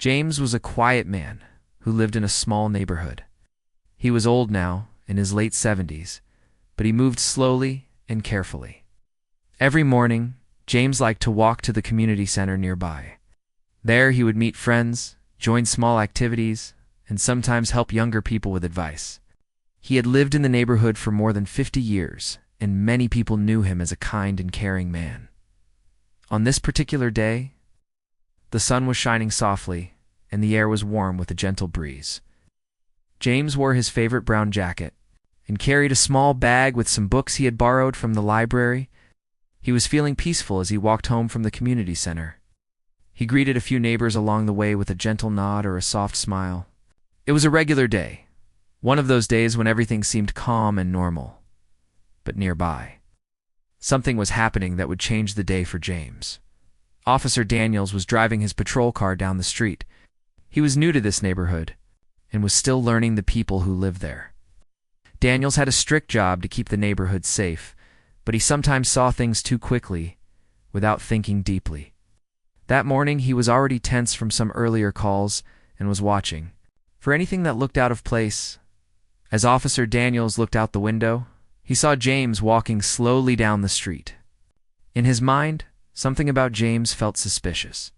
James was a quiet man who lived in a small neighborhood. He was old now, in his late 70s, but he moved slowly and carefully. Every morning, James liked to walk to the community center nearby. There he would meet friends, join small activities, and sometimes help younger people with advice. He had lived in the neighborhood for more than 50 years, and many people knew him as a kind and caring man. On this particular day, the sun was shining softly, and the air was warm with a gentle breeze. James wore his favorite brown jacket and carried a small bag with some books he had borrowed from the library. He was feeling peaceful as he walked home from the community center. He greeted a few neighbors along the way with a gentle nod or a soft smile. It was a regular day, one of those days when everything seemed calm and normal. But nearby, something was happening that would change the day for James. Officer Daniels was driving his patrol car down the street. He was new to this neighborhood and was still learning the people who lived there. Daniels had a strict job to keep the neighborhood safe, but he sometimes saw things too quickly without thinking deeply. That morning, he was already tense from some earlier calls and was watching for anything that looked out of place. As Officer Daniels looked out the window, he saw James walking slowly down the street. In his mind, something about James felt suspicious.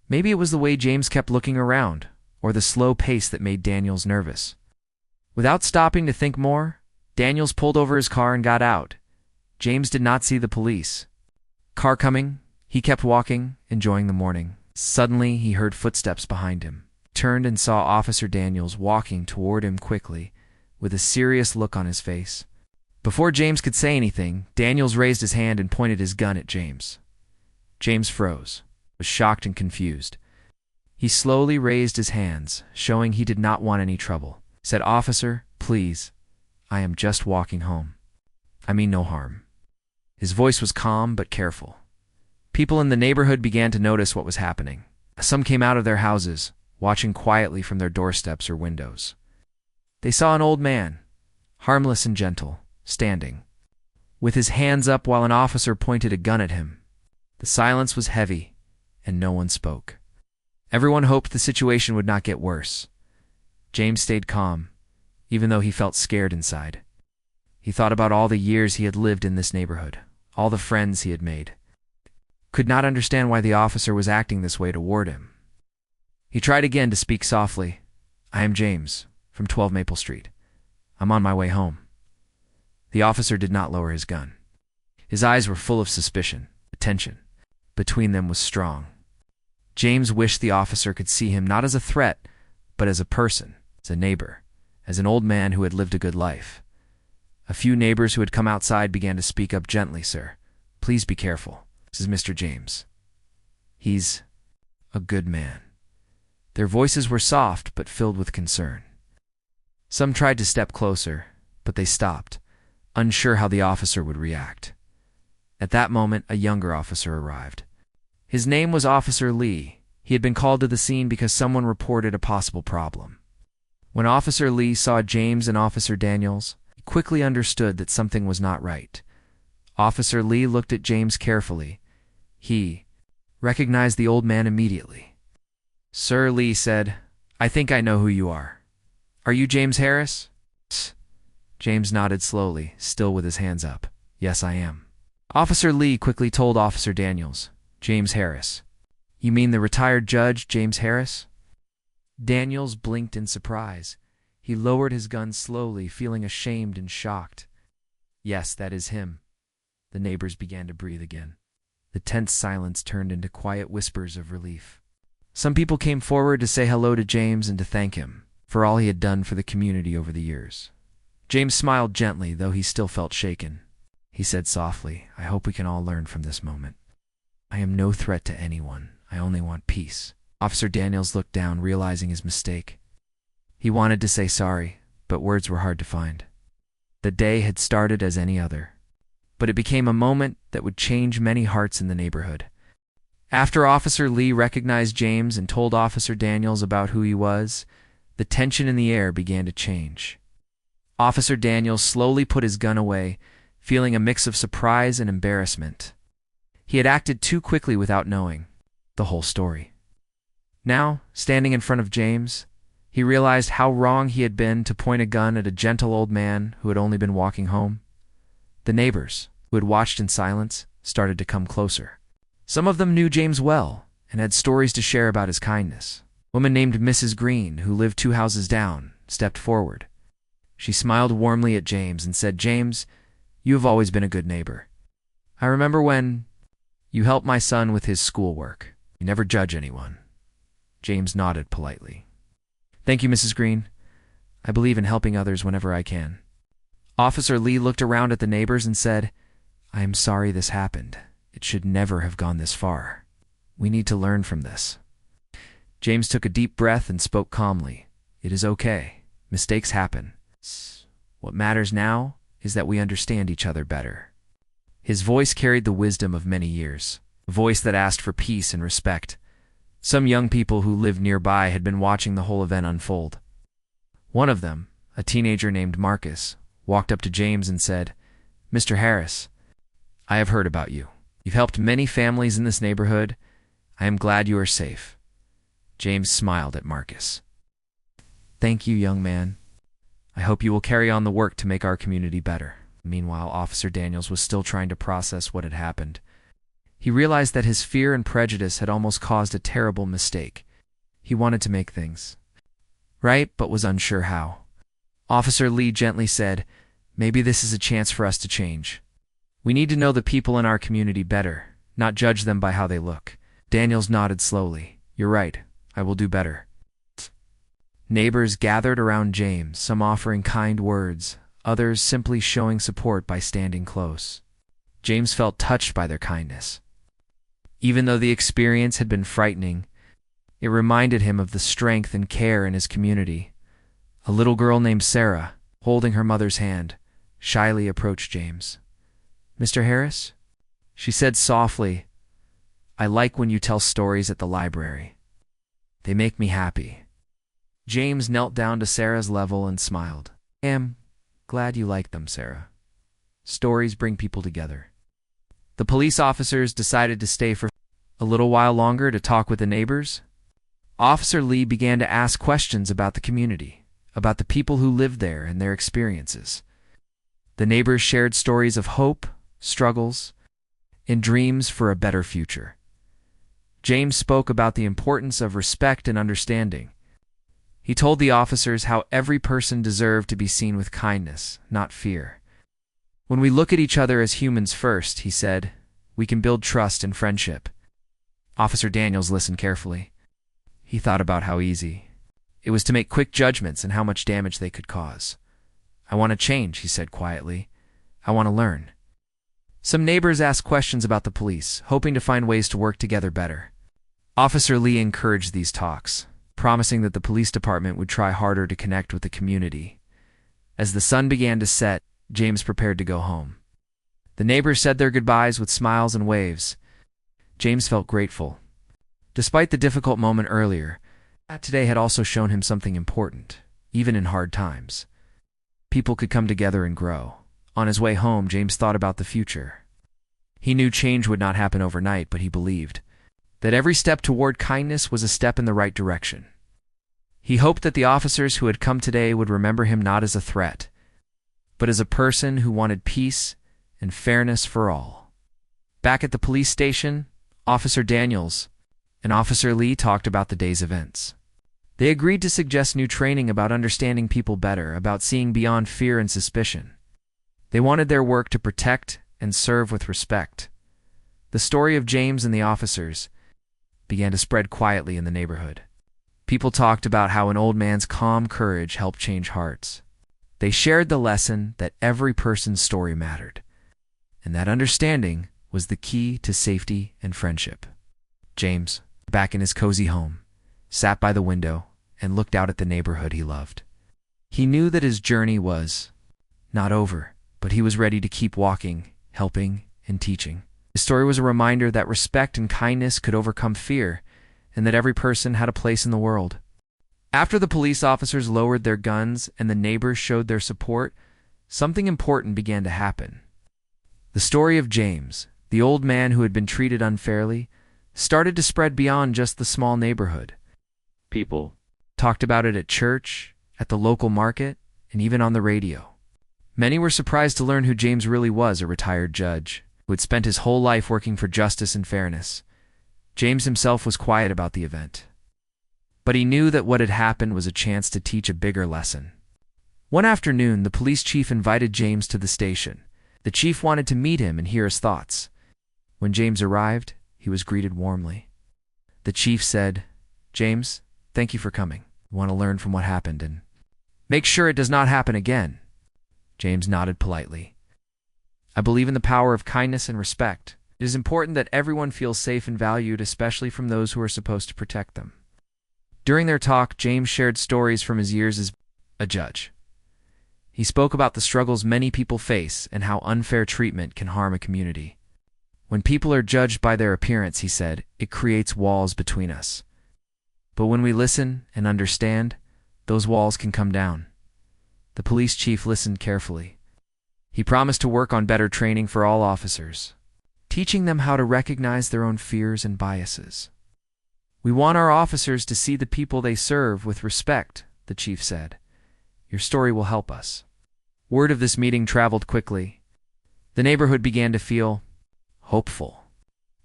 Maybe it was the way James kept looking around, or the slow pace that made Daniels nervous. Without stopping to think more, Daniels pulled over his car and got out. James did not see the police car coming. He kept walking, enjoying the morning. Suddenly, he heard footsteps behind him. He turned and saw Officer Daniels walking toward him quickly, with a serious look on his face. Before James could say anything, Daniels raised his hand and pointed his gun at James. James froze, was shocked and confused. He slowly raised his hands, showing he did not want any trouble. He said, "Officer, please, I am just walking home. I mean no harm." His voice was calm but careful. People in the neighborhood began to notice what was happening. Some came out of their houses, watching quietly from their doorsteps or windows. They saw an old man, harmless and gentle, standing, with his hands up while an officer pointed a gun at him. The silence was heavy, and no one spoke. Everyone hoped the situation would not get worse. James stayed calm, even though he felt scared inside. He thought about all the years he had lived in this neighborhood, all the friends he had made. Could not understand why the officer was acting this way toward him. He tried again to speak softly. "I am James, from 12 Maple Street. I'm on my way home." The officer did not lower his gun. His eyes were full of suspicion. The tension between them was strong. James wished the officer could see him not as a threat, but as a person, as a neighbor, as an old man who had lived a good life. A few neighbors who had come outside began to speak up gently. "Sir, please be careful. This is Mr. James. He's a good man." Their voices were soft but filled with concern. Some tried to step closer, but they stopped, unsure how the officer would react. At that moment, a younger officer arrived. His name was Officer Lee. He had been called to the scene because someone reported a possible problem. When Officer Lee saw James and Officer Daniels, he quickly understood that something was not right. Officer Lee looked at James carefully. He recognized the old man immediately. "Sir," Lee said, "I think I know who you are. Are you James Harris?" James nodded slowly, still with his hands up. "Yes, I am." Officer Lee quickly told Officer Daniels, "James Harris. You mean the retired judge, James Harris?" Daniels blinked in surprise. He lowered his gun slowly, feeling ashamed and shocked. "Yes, that is him." The neighbors began to breathe again. The tense silence turned into quiet whispers of relief. Some people came forward to say hello to James and to thank him for all he had done for the community over the years. James smiled gently, though he still felt shaken. He said softly, "I hope we can all learn from this moment. I am no threat to anyone. I only want peace." Officer Daniels looked down, realizing his mistake. He wanted to say sorry, but words were hard to find. The day had started as any other, but it became a moment that would change many hearts in the neighborhood. After Officer Lee recognized James and told Officer Daniels about who he was, the tension in the air began to change. Officer Daniels slowly put his gun away, feeling a mix of surprise and embarrassment. He had acted too quickly without knowing the whole story. Now, standing in front of James, he realized how wrong he had been to point a gun at a gentle old man who had only been walking home. The neighbors, who had watched in silence, started to come closer. Some of them knew James well and had stories to share about his kindness. A woman named Mrs. Green, who lived 2 houses down, stepped forward. She smiled warmly at James and said, "James, you have always been a good neighbor. I remember when you helped my son with his schoolwork. You never judge anyone." James nodded politely. "Thank you, Mrs. Green. I believe in helping others whenever I can." Officer Lee looked around at the neighbors and said, "I am sorry this happened. It should never have gone this far. We need to learn from this." James took a deep breath and spoke calmly. "It is okay. Mistakes happen. What matters now is that we understand each other better." His voice carried the wisdom of many years, a voice that asked for peace and respect. Some young people who lived nearby had been watching the whole event unfold. One of them, a teenager named Marcus, walked up to James and said, "Mr. Harris, I have heard about you. You've helped many families in this neighborhood. I am glad you are safe." James smiled at Marcus. "Thank you, young man. I hope you will carry on the work to make our community better." Meanwhile, Officer Daniels was still trying to process what had happened. He realized that his fear and prejudice had almost caused a terrible mistake. He wanted to make things right, but was unsure how. Officer Lee gently said, "Maybe this is a chance for us to change. We need to know the people in our community better, not judge them by how they look." Daniels nodded slowly. "You're right. I will do better." Neighbors gathered around James, some offering kind words, others simply showing support by standing close. James felt touched by their kindness. Even though the experience had been frightening, it reminded him of the strength and care in his community. A little girl named Sarah, holding her mother's hand, shyly approached James. "Mr. Harris?" she said softly, "I like when you tell stories at the library. They make me happy." James knelt down to Sarah's level and smiled. "I am glad you like them, Sarah. Stories bring people together." The police officers decided to stay for a little while longer to talk with the neighbors. Officer Lee began to ask questions about the community, about the people who lived there and their experiences. The neighbors shared stories of hope, struggles, and dreams for a better future. James spoke about the importance of respect and understanding. He told the officers how every person deserved to be seen with kindness, not fear. "When we look at each other as humans first," he said, "we can build trust and friendship." Officer Daniels listened carefully. He thought about how easy it was to make quick judgments and how much damage they could cause. "I want to change," he said quietly. "I want to learn." Some neighbors asked questions about the police, hoping to find ways to work together better. Officer Lee encouraged these talks, promising that the police department would try harder to connect with the community. As the sun began to set, James prepared to go home. The neighbors said their goodbyes with smiles and waves. James felt grateful. Despite the difficult moment earlier, today had also shown him something important, even in hard times. People could come together and grow. On his way home, James thought about the future. He knew change would not happen overnight, but he believed that every step toward kindness was a step in the right direction. He hoped that the officers who had come today would remember him not as a threat, but as a person who wanted peace and fairness for all. Back at the police station, Officer Daniels and Officer Lee talked about the day's events. They agreed to suggest new training about understanding people better, about seeing beyond fear and suspicion. They wanted their work to protect and serve with respect. The story of James and the officers began to spread quietly in the neighborhood. People talked about how an old man's calm courage helped change hearts. They shared the lesson that every person's story mattered, and that understanding was the key to safety and friendship. James, back in his cozy home, sat by the window and looked out at the neighborhood he loved. He knew that his journey was not over, but he was ready to keep walking, helping, and teaching. His story was a reminder that respect and kindness could overcome fear, and that every person had a place in the world. After the police officers lowered their guns and the neighbors showed their support, something important began to happen. The story of James, the old man who had been treated unfairly, started to spread beyond just the small neighborhood. People talked about it at church, at the local market, and even on the radio. Many were surprised to learn who James really was, a retired judge who had spent his whole life working for justice and fairness. James himself was quiet about the event, but he knew that what had happened was a chance to teach a bigger lesson. One afternoon, the police chief invited James to the station. The chief wanted to meet him and hear his thoughts. When James arrived, he was greeted warmly. The chief said, "James, thank you for coming. We want to learn from what happened and make sure it does not happen again." James nodded politely. "I believe in the power of kindness and respect. It is important that everyone feels safe and valued, especially from those who are supposed to protect them." During their talk, James shared stories from his years as a judge. He spoke about the struggles many people face and how unfair treatment can harm a community. When people are judged by their appearance, he said, it creates walls between us. But when we listen and understand, those walls can come down. The police chief listened carefully. He promised to work on better training for all officers, teaching them how to recognize their own fears and biases. "We want our officers to see the people they serve with respect," the chief said. "Your story will help us." Word of this meeting traveled quickly. The neighborhood began to feel hopeful.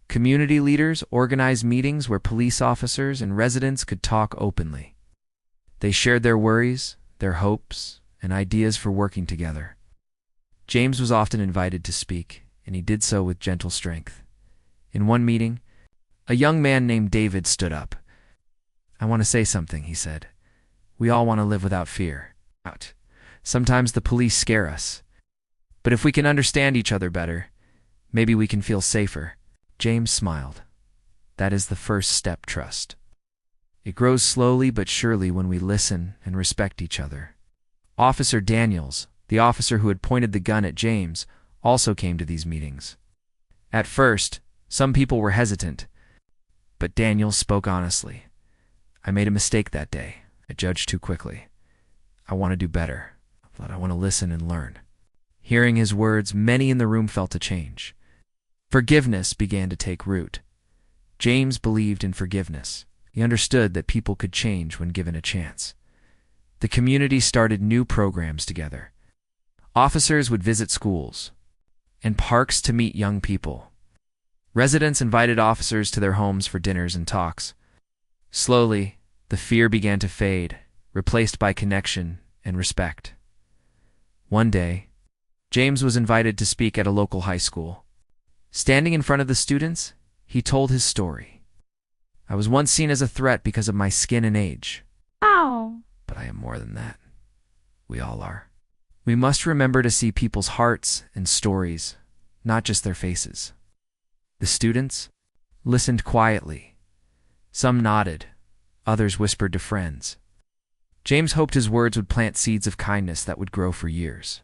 Community leaders organized meetings where police officers and residents could talk openly. They shared their worries, their hopes, and ideas for working together. James was often invited to speak, and he did so with gentle strength. In one meeting, a young man named David stood up. "I want to say something," he said. "We all want to live without fear. Sometimes the police scare us. But if we can understand each other better, maybe we can feel safer." James smiled. "That is the first step, trust. It grows slowly but surely when we listen and respect each other." Officer Daniels, the officer who had pointed the gun at James, also came to these meetings. At first, some people were hesitant, but Daniels spoke honestly. "I made a mistake that day. I judged too quickly. I want to do better, but I want to listen and learn." Hearing his words, many in the room felt a change. Forgiveness began to take root. James believed in forgiveness. He understood that people could change when given a chance. The community started new programs together. Officers would visit schools and parks to meet young people. Residents invited officers to their homes for dinners and talks. Slowly, the fear began to fade, replaced by connection and respect. One day, James was invited to speak at a local high school. Standing in front of the students, he told his story. "I was once seen as a threat because of my skin and age. Ow. But I am more than that. We all are. We must remember to see people's hearts and stories, not just their faces." The students listened quietly. Some nodded, others whispered to friends. James hoped his words would plant seeds of kindness that would grow for years.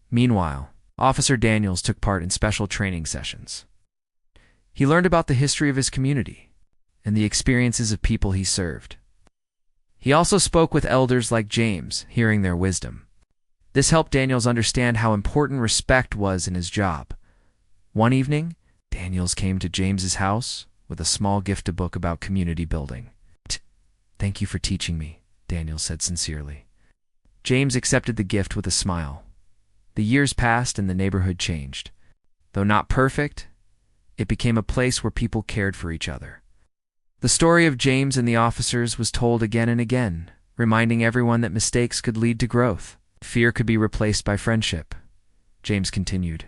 Meanwhile, Officer Daniels took part in special training sessions. He learned about the history of his community and the experiences of people he served. He also spoke with elders like James, hearing their wisdom. This helped Daniels understand how important respect was in his job. One evening, Daniels came to James's house with a small gift book about community building. "Thank you for teaching me," Daniels said sincerely. James accepted the gift with a smile. The years passed and the neighborhood changed. Though not perfect, it became a place where people cared for each other. The story of James and the officers was told again and again, reminding everyone that mistakes could lead to growth. Fear could be replaced by friendship. James continued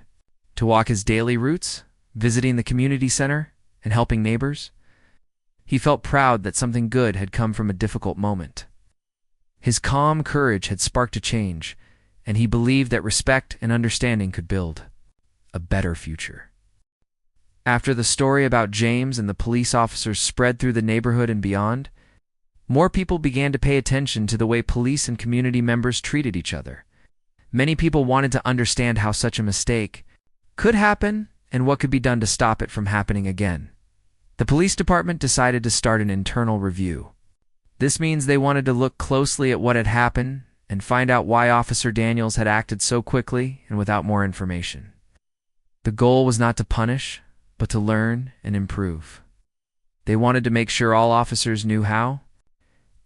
to walk his daily routes, visiting the community center and helping neighbors. He felt proud that something good had come from a difficult moment. His calm courage had sparked a change, and he believed that respect and understanding could build a better future. After the story about James and the police officers spread through the neighborhood and beyond, more people began to pay attention to the way police and community members treated each other. Many people wanted to understand how such a mistake could happen and what could be done to stop it from happening again. The police department decided to start an internal review. This means they wanted to look closely at what had happened and find out why Officer Daniels had acted so quickly and without more information. The goal was not to punish, but to learn and improve. They wanted to make sure all officers knew how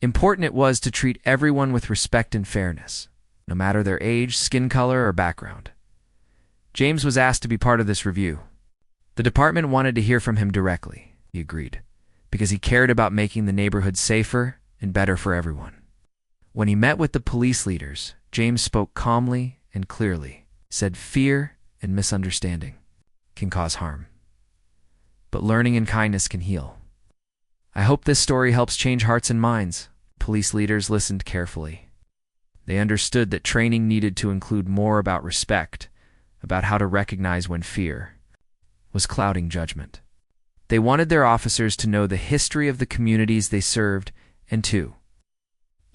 important it was to treat everyone with respect and fairness, no matter their age, skin color, or background. James was asked to be part of this review. The department wanted to hear from him directly, he agreed, because he cared about making the neighborhood safer and better for everyone. When he met with the police leaders, James spoke calmly and clearly, said fear and misunderstanding can cause harm, but learning and kindness can heal. I hope this story helps change hearts and minds. Police leaders listened carefully. They understood that training needed to include more about respect, about how to recognize when fear was clouding judgment. They wanted their officers to know the history of the communities they served and to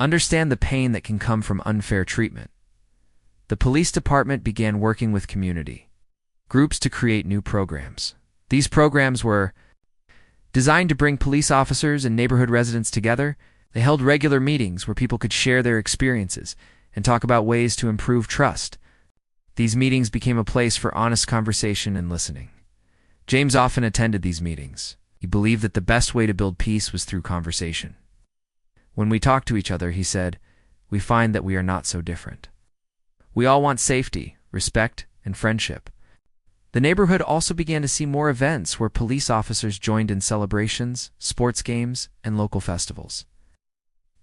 understand the pain that can come from unfair treatment. The police department began working with community groups to create new programs. These programs were designed to bring police officers and neighborhood residents together. They held regular meetings where people could share their experiences and talk about ways to improve trust. These meetings became a place for honest conversation and listening. James often attended these meetings. He believed that the best way to build peace was through conversation. When we talk to each other, he said, we find that we are not so different. We all want safety, respect, and friendship. The neighborhood also began to see more events where police officers joined in celebrations, sports games, and local festivals.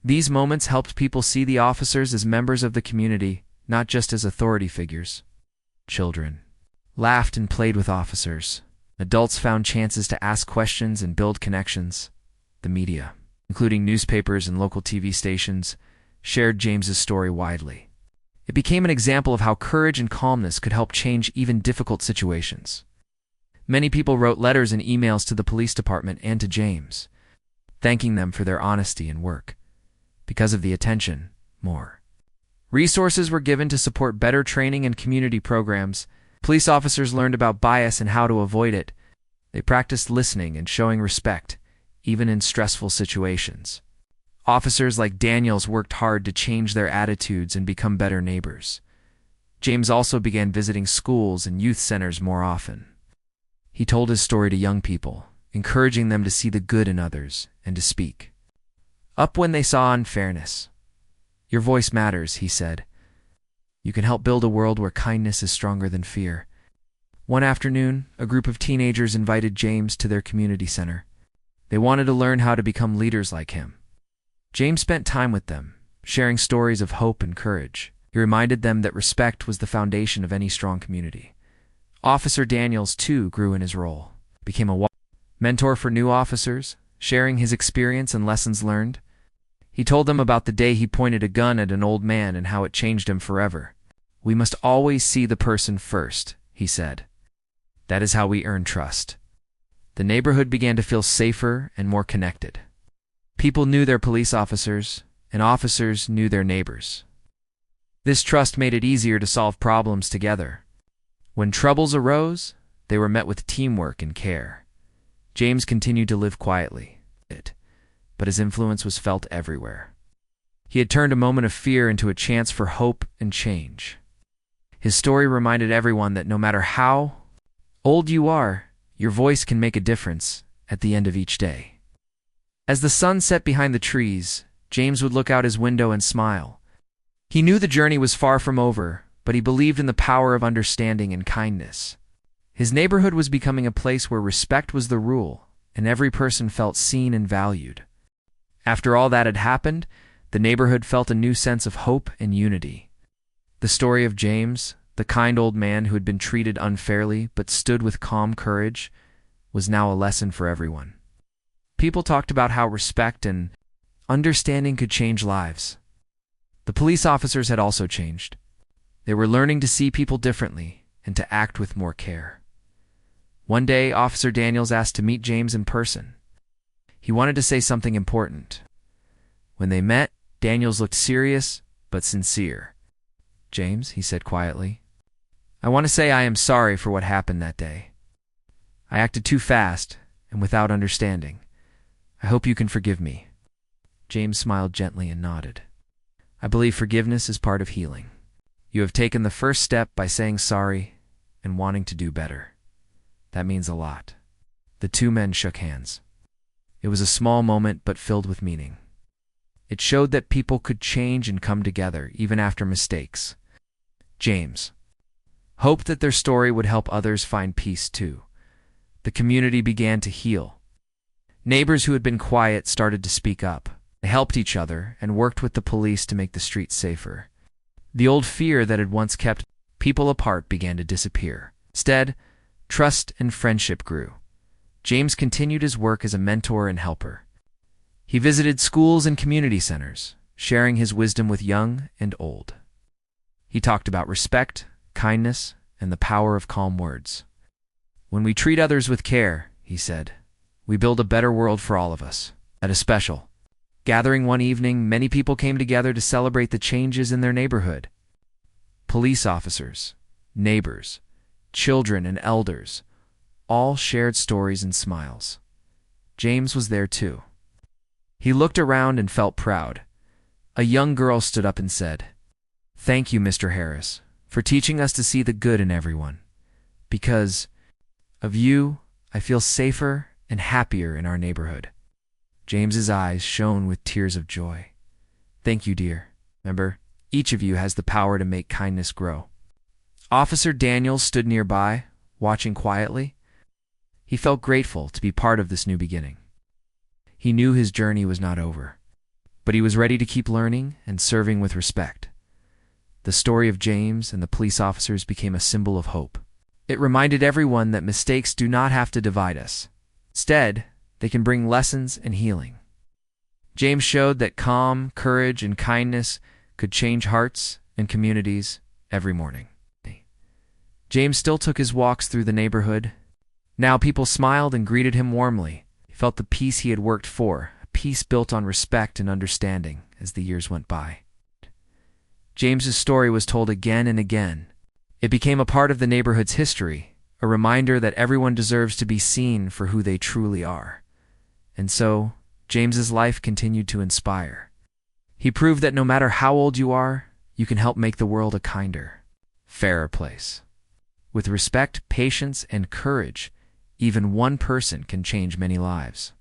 These moments helped people see the officers as members of the community, not just as authority figures. Children laughed and played with officers. Adults found chances to ask questions and build connections. The media, including newspapers and local TV stations, shared James's story widely. It became an example of how courage and calmness could help change even difficult situations. Many people wrote letters and emails to the police department and to James, thanking them for their honesty and work. Because of the attention, more resources were given to support better training and community programs. Police officers learned about bias and how to avoid it. They practiced listening and showing respect, even in stressful situations. Officers like Daniels worked hard to change their attitudes and become better neighbors. James also began visiting schools and youth centers more often. He told his story to young people, encouraging them to see the good in others and to speak up when they saw unfairness. Your voice matters, he said. You can help build a world where kindness is stronger than fear. One afternoon, a group of teenagers invited James to their community center. They wanted to learn how to become leaders like him. James spent time with them, sharing stories of hope and courage. He reminded them that respect was the foundation of any strong community. Officer Daniels, too, grew in his role, became a mentor for new officers, sharing his experience and lessons learned. He told them about the day he pointed a gun at an old man and how it changed him forever. We must always see the person first, he said. That is how we earn trust. The neighborhood began to feel safer and more connected. People knew their police officers, and officers knew their neighbors. This trust made it easier to solve problems together. When troubles arose, they were met with teamwork and care. James continued to live quietly, but his influence was felt everywhere. He had turned a moment of fear into a chance for hope and change. His story reminded everyone that no matter how old you are, your voice can make a difference at the end of each day. As the sun set behind the trees, James would look out his window and smile. He knew the journey was far from over, but he believed in the power of understanding and kindness. His neighborhood was becoming a place where respect was the rule, and every person felt seen and valued. After all that had happened, the neighborhood felt a new sense of hope and unity. The story of James, the kind old man who had been treated unfairly but stood with calm courage, was now a lesson for everyone. People talked about how respect and understanding could change lives. The police officers had also changed. They were learning to see people differently and to act with more care. One day, Officer Daniels asked to meet James in person. He wanted to say something important. When they met, Daniels looked serious but sincere. James, he said quietly, I want to say I am sorry for what happened that day. I acted too fast and without understanding. I hope you can forgive me. James smiled gently and nodded. I believe forgiveness is part of healing. You have taken the first step by saying sorry and wanting to do better. That means a lot. The two men shook hands. It was a small moment but filled with meaning. It showed that people could change and come together even after mistakes. James hoped that their story would help others find peace too. The community began to heal. Neighbors who had been quiet started to speak up. They helped each other and worked with the police to make the streets safer. The old fear that had once kept people apart began to disappear. Instead, trust and friendship grew. James continued his work as a mentor and helper. He visited schools and community centers, sharing his wisdom with young and old. He talked about respect, kindness, and the power of calm words. "When we treat others with care," he said, "we build a better world for all of us." At a special gathering one evening, many people came together to celebrate the changes in their neighborhood. Police officers, neighbors, children, and elders all shared stories and smiles. James was there too. He looked around and felt proud. A young girl stood up and said, "Thank you, Mr. Harris, for teaching us to see the good in everyone. Because of you, I feel safer and happier in our neighborhood." James's eyes shone with tears of joy. "Thank you, dear. Remember, each of you has the power to make kindness grow." Officer Daniels stood nearby, watching quietly. He felt grateful to be part of this new beginning. He knew his journey was not over, but he was ready to keep learning and serving with respect. The story of James and the police officers became a symbol of hope. It reminded everyone that mistakes do not have to divide us. Instead, they can bring lessons and healing. James showed that calm, courage, and kindness could change hearts and communities every morning. James still took his walks through the neighborhood. Now people smiled and greeted him warmly. He felt the peace he had worked for, a peace built on respect and understanding as the years went by. James's story was told again and again. It became a part of the neighborhood's history, a reminder that everyone deserves to be seen for who they truly are. And so, James's life continued to inspire. He proved that no matter how old you are, you can help make the world a kinder, fairer place. With respect, patience, and courage, even one person can change many lives.